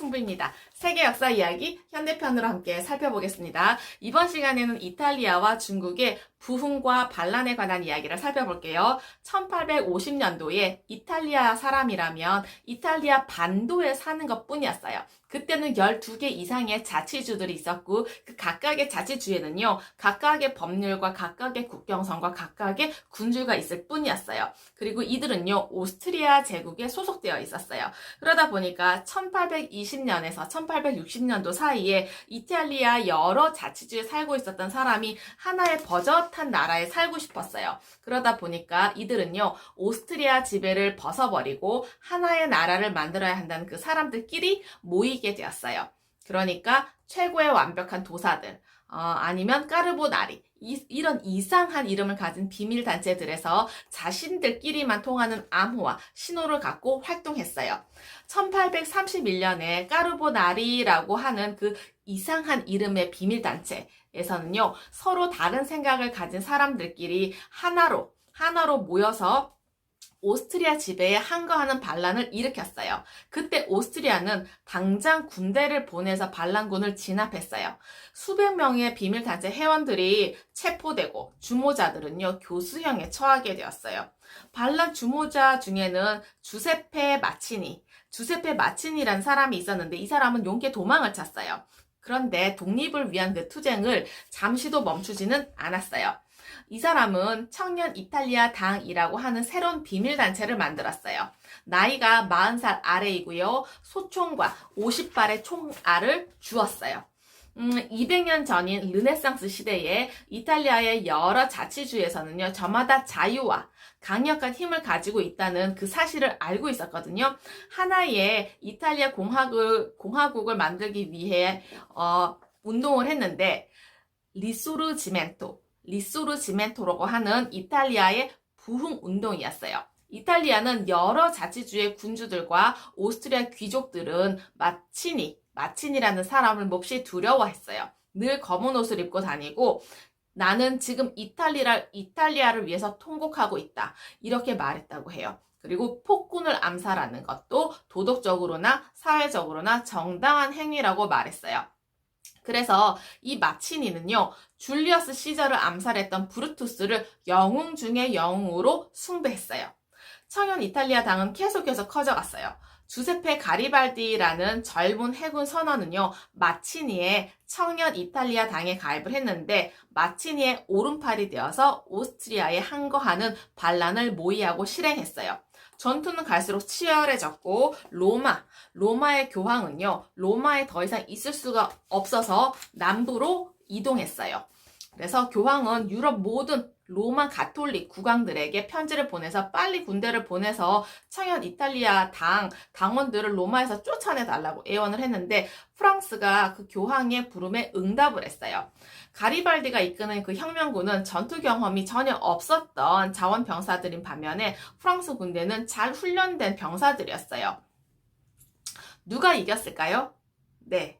홍부입니다. 세계 역사 이야기 현대편으로 함께 살펴보겠습니다. 이번 시간에는 이탈리아와 중국의 부흥과 반란에 관한 이야기를 살펴볼게요. 1850년도에 이탈리아 사람이라면 이탈리아 반도에 사는 것 뿐이었어요. 그때는 12개 이상의 자치주들이 있었고 그 각각의 자치주에는요. 각각의 법률과 각각의 국경선과 각각의 군주가 있을 뿐이었어요. 그리고 이들은요. 오스트리아 제국에 소속되어 있었어요. 그러다 보니까 1820년에서 1860년도 사이에 이탈리아 여러 자치주에 살고 있었던 사람이 하나의 버젓한 나라에 살고 싶었어요. 그러다 보니까 이들은요. 오스트리아 지배를 벗어버리고 하나의 나라를 만들어야 한다는 그 사람들끼리 모이게 되었어요. 그러니까 최고의 완벽한 도사들, 아니면 까르보나리, 이런 이상한 이름을 가진 비밀단체들에서 자신들끼리만 통하는 암호와 신호를 갖고 활동했어요. 1831년에 까르보나리라고 하는 그 이상한 이름의 비밀단체에서는요, 서로 다른 생각을 가진 사람들끼리 하나로 모여서 오스트리아 지배에 항거하는 반란을 일으켰어요. 그때 오스트리아는 당장 군대를 보내서 반란군을 진압했어요. 수백 명의 비밀단체 회원들이 체포되고 주모자들은요 교수형에 처하게 되었어요. 반란 주모자 중에는 주세페 마치니라는 사람이 있었는데 이 사람은 용케 도망을 쳤어요. 그런데 독립을 위한 그 투쟁을 잠시도 멈추지는 않았어요. 이 사람은 청년 이탈리아 당이라고 하는 새로운 비밀단체를 만들었어요. 나이가 40살 아래이고요. 소총과 50발의 총알을 주었어요. 200년 전인 르네상스 시대에 이탈리아의 여러 자치주에서는요. 저마다 자유와 강력한 힘을 가지고 있다는 그 사실을 알고 있었거든요. 하나의 이탈리아 공화국을 만들기 위해 운동을 했는데 리소르지멘토라고 하는 이탈리아의 부흥운동이었어요. 이탈리아는 여러 자치주의 군주들과 오스트리아 귀족들은 마치니라는 사람을 몹시 두려워했어요. 늘 검은 옷을 입고 다니고 나는 지금 이탈리아를 위해서 통곡하고 있다. 이렇게 말했다고 해요. 그리고 폭군을 암살하는 것도 도덕적으로나 사회적으로나 정당한 행위라고 말했어요. 그래서 이 마치니는요, 줄리어스 시저를 암살했던 브루투스를 영웅 중의 영웅으로 숭배했어요. 청년 이탈리아 당은 계속해서 커져갔어요. 주세페 가리발디라는 젊은 해군 선원은요, 마치니의 청년 이탈리아 당에 가입을 했는데 마치니의 오른팔이 되어서 오스트리아에 항거하는 반란을 모의하고 실행했어요. 전투는 갈수록 치열해졌고 로마의 교황은요. 로마에 더 이상 있을 수가 없어서 남부로 이동했어요. 그래서 교황은 유럽 모든 로마 가톨릭 국왕들에게 편지를 보내서 빨리 군대를 보내서 청년 이탈리아 당원들을 로마에서 쫓아내달라고 애원을 했는데 프랑스가 그 교황의 부름에 응답을 했어요. 가리발디가 이끄는 그 혁명군은 전투 경험이 전혀 없었던 자원병사들인 반면에 프랑스 군대는 잘 훈련된 병사들이었어요. 누가 이겼을까요? 네,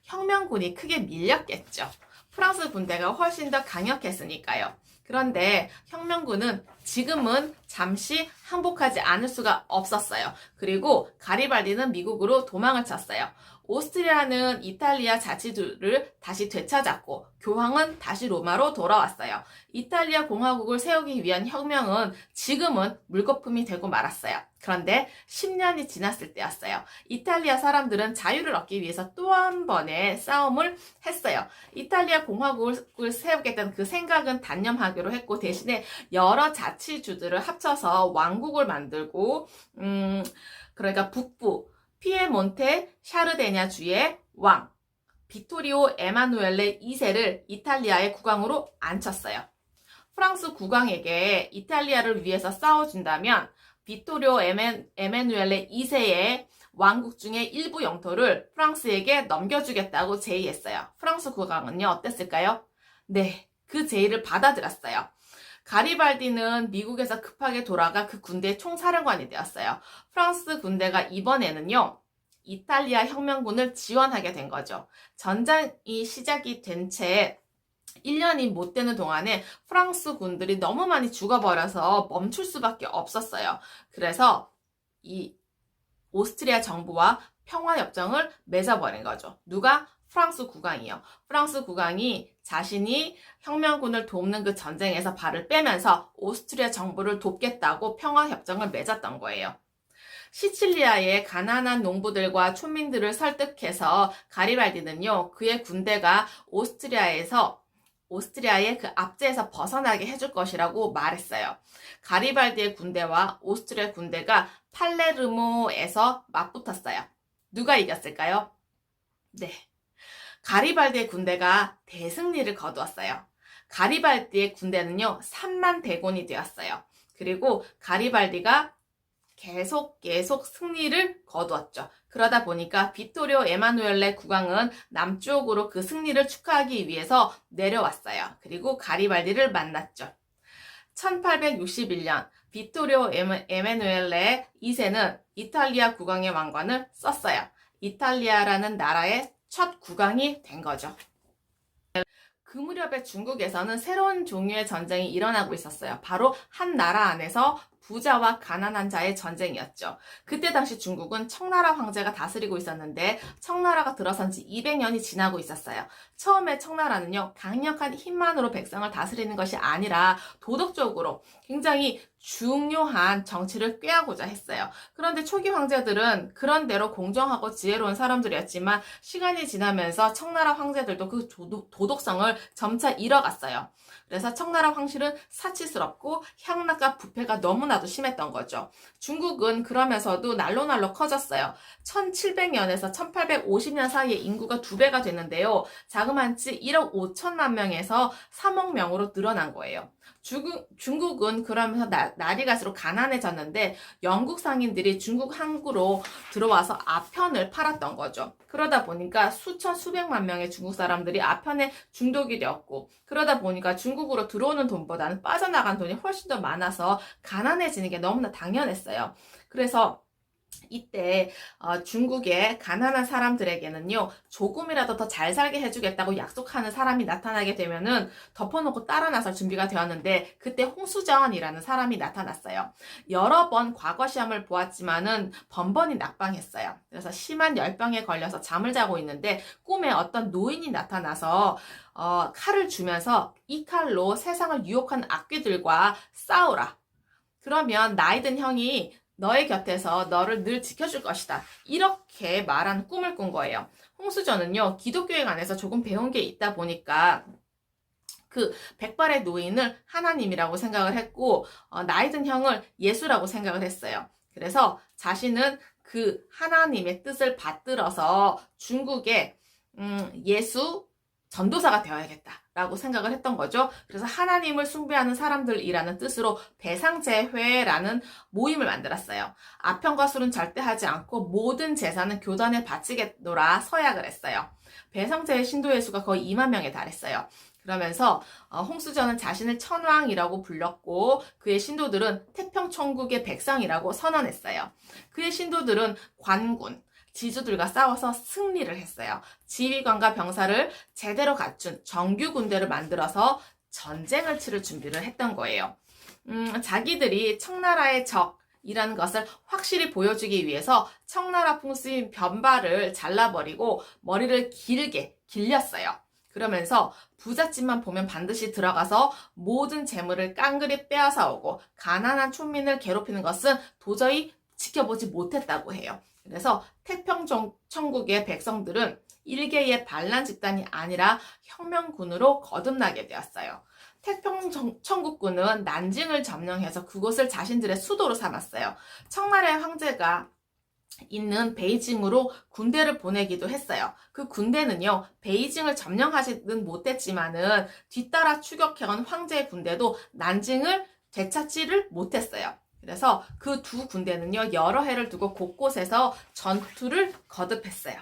혁명군이 크게 밀렸겠죠. 프랑스 군대가 훨씬 더 강력했으니까요. 그런데 혁명군은 지금은 잠시 항복하지 않을 수가 없었어요. 그리고 가리발디는 미국으로 도망을 쳤어요. 오스트리아는 이탈리아 자치주를 다시 되찾았고 교황은 다시 로마로 돌아왔어요. 이탈리아 공화국을 세우기 위한 혁명은 지금은 물거품이 되고 말았어요. 그런데 10년이 지났을 때였어요. 이탈리아 사람들은 자유를 얻기 위해서 또 한 번의 싸움을 했어요. 이탈리아 공화국을 세우겠다는 그 생각은 단념하기로 했고 대신에 여러 자치주들을 합쳐서 왕국을 만들고 그러니까 북부 피에몬테 샤르데냐 주의 왕 비토리오 에마누엘레 2세를 이탈리아의 국왕으로 앉혔어요. 프랑스 국왕에게 이탈리아를 위해서 싸워준다면 비토리오 에마누엘레 2세의 왕국 중에 일부 영토를 프랑스에게 넘겨주겠다고 제의했어요. 프랑스 국왕은요 어땠을까요? 네, 그 제의를 받아들였어요. 가리발디는 미국에서 급하게 돌아가 그 군대의 총사령관이 되었어요. 프랑스 군대가 이번에는요. 이탈리아 혁명군을 지원하게 된 거죠. 전장이 시작이 된 채 1년이 못 되는 동안에 프랑스 군들이 너무 많이 죽어버려서 멈출 수밖에 없었어요. 그래서 이 오스트리아 정부와 평화협정을 맺어버린 거죠. 누가? 프랑스 국왕이요. 프랑스 국왕이 자신이 혁명군을 돕는 그 전쟁에서 발을 빼면서 오스트리아 정부를 돕겠다고 평화협정을 맺었던 거예요. 시칠리아의 가난한 농부들과 촌민들을 설득해서 가리발디는요, 그의 군대가 오스트리아의 그 압제에서 벗어나게 해줄 것이라고 말했어요. 가리발디의 군대와 오스트리아 군대가 팔레르모에서 맞붙었어요. 누가 이겼을까요? 네. 가리발디의 군대가 대승리를 거두었어요. 가리발디의 군대는요, 3만 대군이 되었어요. 그리고 가리발디가 계속 승리를 거두었죠. 그러다 보니까 비토리오 에마누엘레 국왕은 남쪽으로 그 승리를 축하하기 위해서 내려왔어요. 그리고 가리발디를 만났죠. 1861년 비토리오 에마누엘레 2세는 이탈리아 국왕의 왕관을 썼어요. 이탈리아라는 나라의 첫 국왕이 된 거죠. 그 무렵에 중국에서는 새로운 종류의 전쟁이 일어나고 있었어요. 바로 한 나라 안에서 부자와 가난한 자의 전쟁이었죠. 그때 당시 중국은 청나라 황제가 다스리고 있었는데 청나라가 들어선 지 200년이 지나고 있었어요. 처음에 청나라는요, 강력한 힘만으로 백성을 다스리는 것이 아니라 도덕적으로 굉장히 중요한 정치를 꾀하고자 했어요. 그런데 초기 황제들은 그런대로 공정하고 지혜로운 사람들이었지만 시간이 지나면서 청나라 황제들도 그 도덕성을 점차 잃어갔어요. 그래서 청나라 황실은 사치스럽고 향락과 부패가 너무나도 심했던 거죠. 중국은 그러면서도 날로 커졌어요. 1700년에서 1850년 사이에 인구가 2배가 됐는데요. 자그마치 1억 5천만 명에서 3억 명으로 늘어난 거예요. 중국은 그러면서 날이 갈수록 가난해졌는데 영국 상인들이 중국 항구로 들어와서 아편을 팔았던 거죠. 그러다 보니까 수백만 명의 중국 사람들이 아편에 중독이 되었고, 그러다 보니까 중국으로 들어오는 돈보다는 빠져나간 돈이 훨씬 더 많아서 가난해지는 게 너무나 당연했어요. 그래서 이때 중국의 가난한 사람들에게는요, 조금이라도 더 잘 살게 해주겠다고 약속하는 사람이 나타나게 되면은 덮어놓고 따라 나설 준비가 되었는데, 그때 홍수전이라는 사람이 나타났어요. 여러 번 과거 시험을 보았지만은 번번이 낙방했어요. 그래서 심한 열병에 걸려서 잠을 자고 있는데 꿈에 어떤 노인이 나타나서 칼을 주면서 이 칼로 세상을 유혹하는 악귀들과 싸우라. 그러면 나이든 형이 너의 곁에서 너를 늘 지켜줄 것이다. 이렇게 말하는 꿈을 꾼 거예요. 홍수전은요, 기독교에 관해서 조금 배운 게 있다 보니까 그 백발의 노인을 하나님이라고 생각을 했고, 나이든 형을 예수라고 생각을 했어요. 그래서 자신은 그 하나님의 뜻을 받들어서 중국의 예수 전도사가 되어야겠다라고 생각을 했던 거죠. 그래서 하나님을 숭배하는 사람들이라는 뜻으로 배상제회라는 모임을 만들었어요. 아편과 술은 절대 하지 않고 모든 재산은 교단에 바치겠노라 서약을 했어요. 배상제회 신도의 수가 거의 2만 명에 달했어요. 그러면서 홍수전은 자신을 천왕이라고 불렀고, 그의 신도들은 태평천국의 백성이라고 선언했어요. 그의 신도들은 관군, 지주들과 싸워서 승리를 했어요. 지휘관과 병사를 제대로 갖춘 정규 군대를 만들어서 전쟁을 치를 준비를 했던 거예요. 자기들이 청나라의 적이라는 것을 확실히 보여주기 위해서 청나라 풍수인 변발을 잘라버리고 머리를 길게 길렸어요. 그러면서 부잣집만 보면 반드시 들어가서 모든 재물을 깡그리 빼앗아오고 가난한 촌민을 괴롭히는 것은 도저히 지켜보지 못했다고 해요. 그래서 태평천국의 백성들은 일개의 반란 집단이 아니라 혁명군으로 거듭나게 되었어요. 태평천국군은 난징을 점령해서 그곳을 자신들의 수도로 삼았어요. 청나라의 황제가 있는 베이징으로 군대를 보내기도 했어요. 그 군대는요, 베이징을 점령하지는 못했지만은 뒤따라 추격해온 황제의 군대도 난징을 되찾지를 못했어요. 그래서 그 두 군대는요, 여러 해를 두고 곳곳에서 전투를 거듭했어요.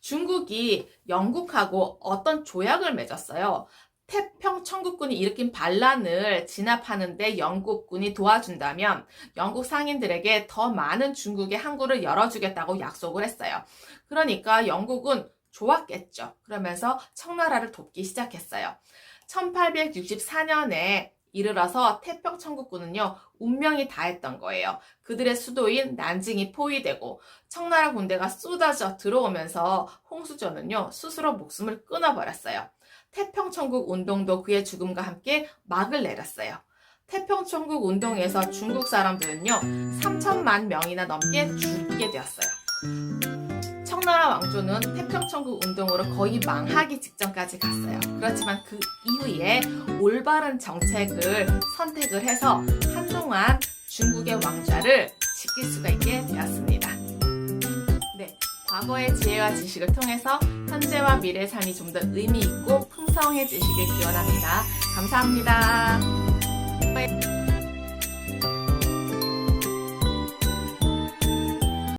중국이 영국하고 어떤 조약을 맺었어요. 태평천국군이 일으킨 반란을 진압하는데 영국군이 도와준다면 영국 상인들에게 더 많은 중국의 항구를 열어주겠다고 약속을 했어요. 그러니까 영국은 좋았겠죠. 그러면서 청나라를 돕기 시작했어요. 1864년에 이르러서 태평천국군은요, 운명이 다했던 거예요. 그들의 수도인 난징이 포위되고 청나라 군대가 쏟아져 들어오면서 홍수전은요, 스스로 목숨을 끊어버렸어요. 태평천국 운동도 그의 죽음과 함께 막을 내렸어요. 태평천국 운동에서 중국 사람들은요, 3천만 명이나 넘게 죽게 되었어요. 청나라 왕조는 태평천국 운동으로 거의 망하기 직전까지 갔어요. 그렇지만 그 이후에 올바른 정책을 선택을 해서 한동안 중국의 왕좌를 지킬 수가 있게 되었습니다. 네, 과거의 지혜와 지식을 통해서 현재와 미래의 삶이 좀 더 의미 있고 풍성해지시길 기원합니다. 감사합니다.